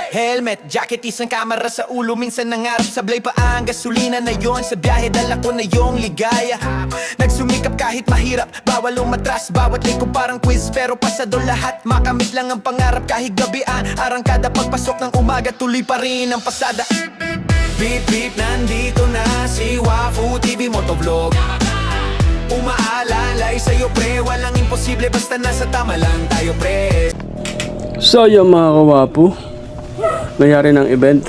Helmet, jacket, isang kamera sa ulo. Minsan nangarap sablay pa ang gasolina na yon. Sa biyahe dala ko na yung ligaya. Nagsumikap kahit mahirap, bawal umatras. Bawat liko parang quiz, pero pasado lahat. Makamit lang ang pangarap kahit gabian. Arangkada pagpasok ng umaga, tuloy pa rin ang pasada. Beep beep, nandito na si Wafu TV Motovlog. Umaalalay sa'yo pre, walang imposible basta nasa tama lang tayo pre. So yung mga kawapo, nangyari ng event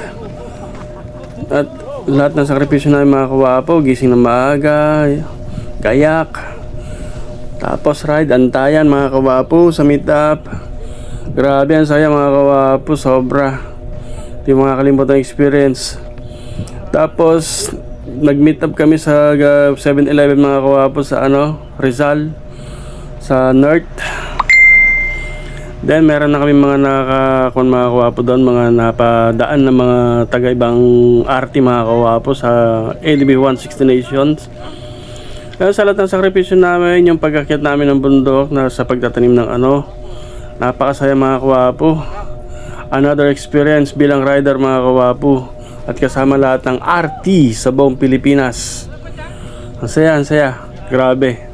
at lahat ng sakripisyo namin mga kawapo, gising na maaga, kayak, tapos ride, antayan mga kawapo sa meetup. Grabe ang saya mga kawapo, sobra, di mga kalimutan experience. Tapos nag-meet up kami sa 7-Eleven mga kawapo sa Rizal, sa North. Then meron na kami mga mga kawapo doon, mga napadaan na mga taga-ibang RT mga kawapo sa ADB 160 Nations. Sa lahat ng sakripisyo namin, yung pag-akyat namin ng bundok na sa pagtatanim ng napakasaya mga kawapo. Another experience bilang rider mga kawapo, at kasama lahat ng RT sa buong Pilipinas. Ang saya, grabe.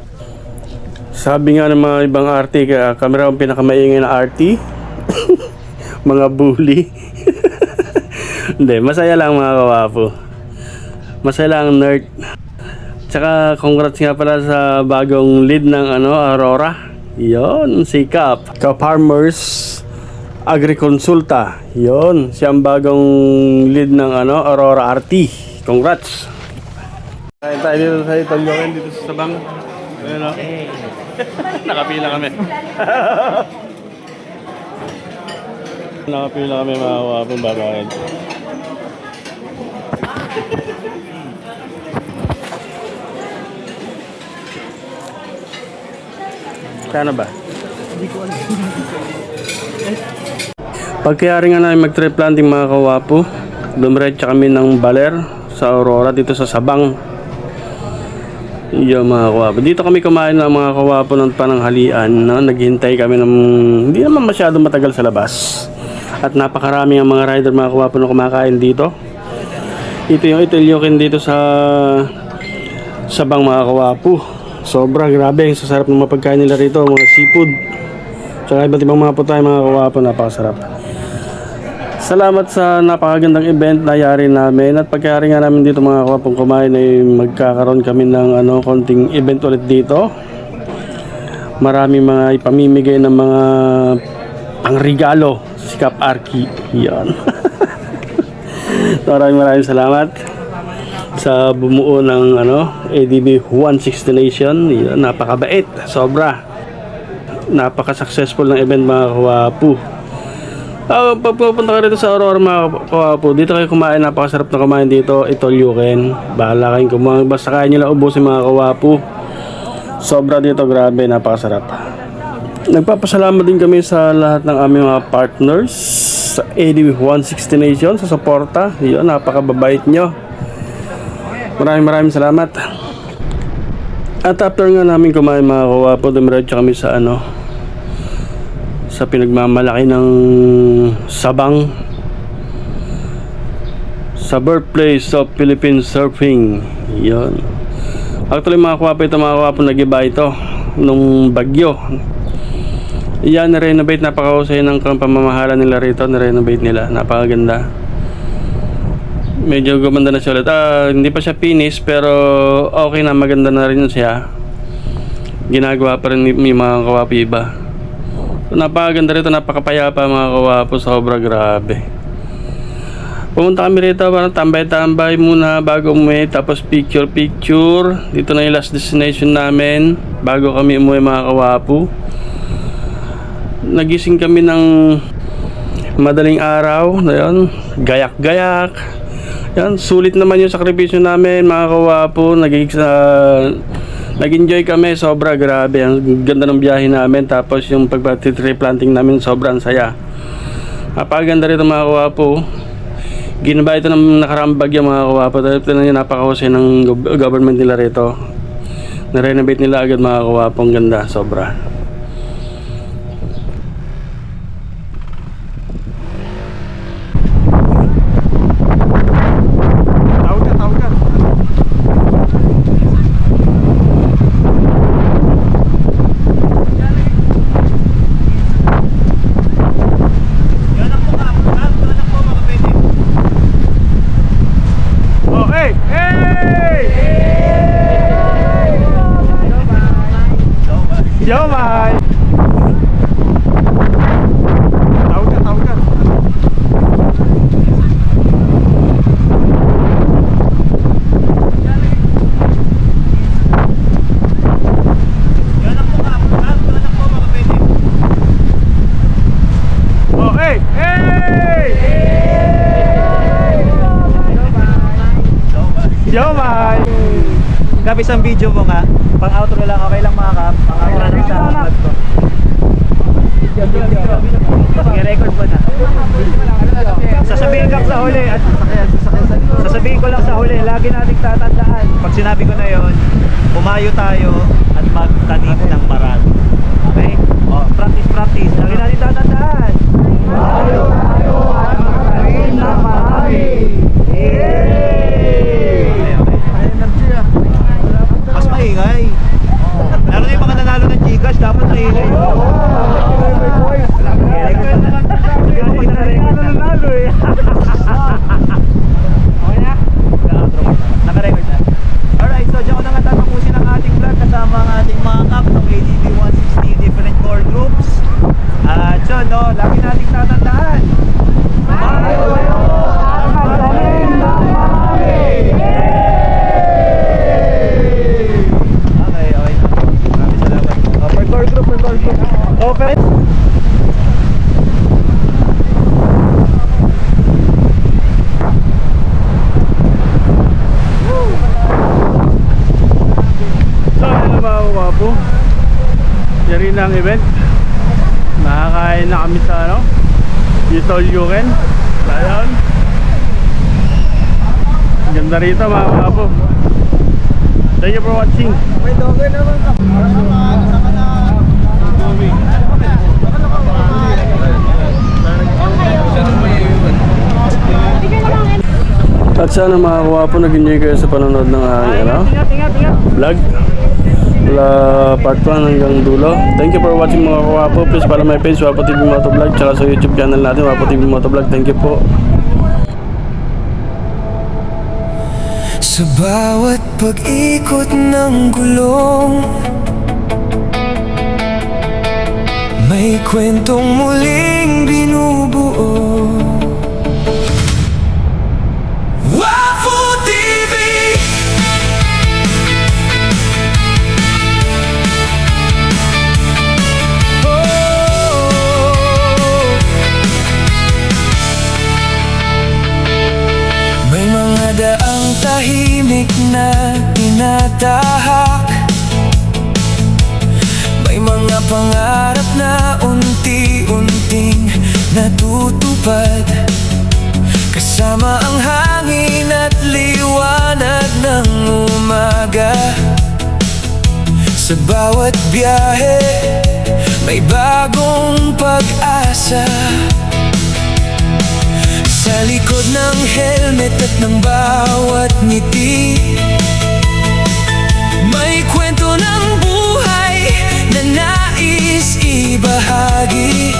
Sabi nga ng mga ibang RT, kami raw ang pinakamaingay na RT. Mga bully. Hindi, masaya lang mga kawapo. Masaya lang nerd. Tsaka congrats nga pala sa bagong lead ng Aurora. Yon, si Farmers Agriconsulta. Yon, siya ang bagong lead ng Aurora RT. Congrats. Tayo dito sa Italyokan, dito sa Sabang. Ayun o. Nakapila kami. Nakapila kami mga kawapong babayad. Kano ba? Hindi ko alam. Pagkayari nga namin mag-tree planting mga kawapo, dumiretso kami ng Baler sa Aurora dito sa Sabang. Yung mga kawapo, dito kami kumain ng mga kawapo ng pananghalian, no? Naghintay kami ng hindi naman masyado matagal sa labas. At napakarami ang mga rider mga kawapo na kumakain dito. Ito yung Italyokan dito sa Sabang mga kawapo. Sobra grabe, ang sasarap ng mga pagkain nila rito, mga seafood. Tsaka iba't ibang mga putay mga kawapo, napakasarap. Salamat sa napakagandang event na yari namin, at pagkayari nga namin dito mga kapapong kumain ay magkakaroon kami ng konting event ulit dito. Marami mga ipamimigay ng mga pangregalo sa Sikap Arki. Yan. Maraming salamat sa bumuo ng ADB 160 Nation. Yan, napakabait, sobra. Napaka-successful ng event mga kawapo. Pag pupunta ka rito sa Aurora mga kawapo, dito kayo kumain, napakasarap na kumain dito, Italyokan. Bahala kayong kumain, basta kaya nyo lang ubusin mga kawapo. Sobra dito, grabe, napakasarap. Nagpapasalamat din kami sa lahat ng aming mga partners sa ADB 160 Nation sa suporta. Yun, napakababait nyo. Maraming salamat. At after nga namin kumain mga kawapo, dumiretso kami sa sa pinagmamalaki ng Sabang, sa birthplace of Philippine surfing. Yon. Actually mga kawapo, ito mga kawapo, nag-iba ito nung bagyo. Yan, na-renovate, napakahusay ng pamamahala nila rito, na-renovate nila, napakaganda. Medyo gumanda na siya ulit. Hindi pa siya finish, pero okay na, maganda na rin siya. Ginagawa pa rin yung mga kawapo iba. Napakaganda rito, napakapayapa mga kawapo, sobra grabe. Pumunta kami rito, parang tambay-tambay muna bago umuwi, tapos picture. Dito na yung last destination namin bago kami umuwi mga kawapo. Nagising kami ng madaling araw, ayun, gayak-gayak. Yan, sulit naman yung sakripisyo namin mga kawapo. Nag-enjoy kami, sobra grabe. Ang ganda ng biyahe namin, tapos yung pag-tree planting namin, sobrang saya. Napakaganda rito mga kawapo. Ginawa ito ng nakaraang bagyo mga kawapo. Ito na yung napakahusay ng government nila rito. Na-renovate nila agad mga kawapo. Ang ganda, sobra. Kap, isang video mo nga. Pang outro lang, okay lang mga Kap. Pang outro lang sa vlog ko. Sige, record mo na. Sasabihin Kap sa huli. Sasabihin ko lang sa huli, lagi nating tatandaan. Pag sinabi ko na yon, umayo tayo at magtanim ng marami. Okay? O, practice. Lagi nating tatandaan. Umayo tayo at magtanim ng marami. Mas maingay. Lalo na yung mga nanalo ng Gcash, dapat maingay. Naka-record na. Alright, so dyan ko na nga tatapusin ang ating vlog kasama ang ating mga Kap ng ADB 160 different core groups. At so, no, lagi nating tatandaan. Okay na. Maraming salamat. Per core group. Okay. So, yun mga kawapo. Yan rin ang event. Nakakain na kami sa Utol Yuken. Ayan. Ganda rito mga kawapo. Thank you for watching. At sana mga kawapo nag-enjoy kayo sa panonood ng aking vlog mula part 1 hanggang dulo. Thank you for watching mga kawapo. Please follow my page Wapo TV Motovlog, tsaka sa YouTube channel natin Wapo TV Motovlog. Thank you po. Sa bawat pag-ikot ng gulong, may kwentong muling binubuo. Wapo TV! May mga daang tahimik na tinatahak, may mga pangarap na unti-unting natutupad, kasama ang hangin at liwanag ng umaga. Sa bawat biyahe, may bagong pag-asa. Sa likod ng helmet at ng bawat ngiti, may kwento ng buhay na nais ibahagi.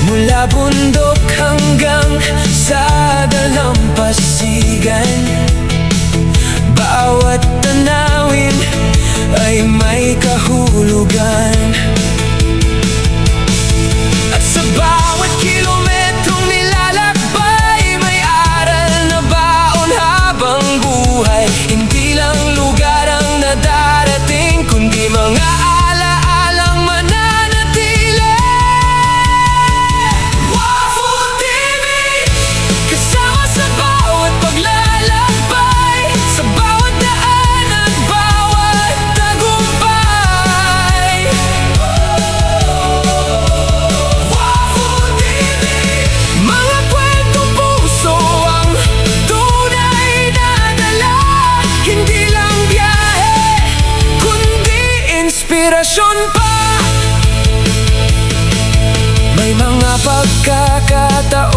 Mula bundok hanggang sa dalampasigan, bawat tanawin ay may kahulugan. At sa bawat kilometrong nilalakbay, may aral na baon habang buhay. Hindi lang lugar ang nadarating, kundi mga alaalang mananatili. Wapo TV, kasama sa bawat paglalakbay, sa bawat daan at bawat tagumpay. Wapo TV, mga kwentong puso ang tunay na dala. Hindi lang biyahe, kundi inspirasyon pa. May mga pagkakataon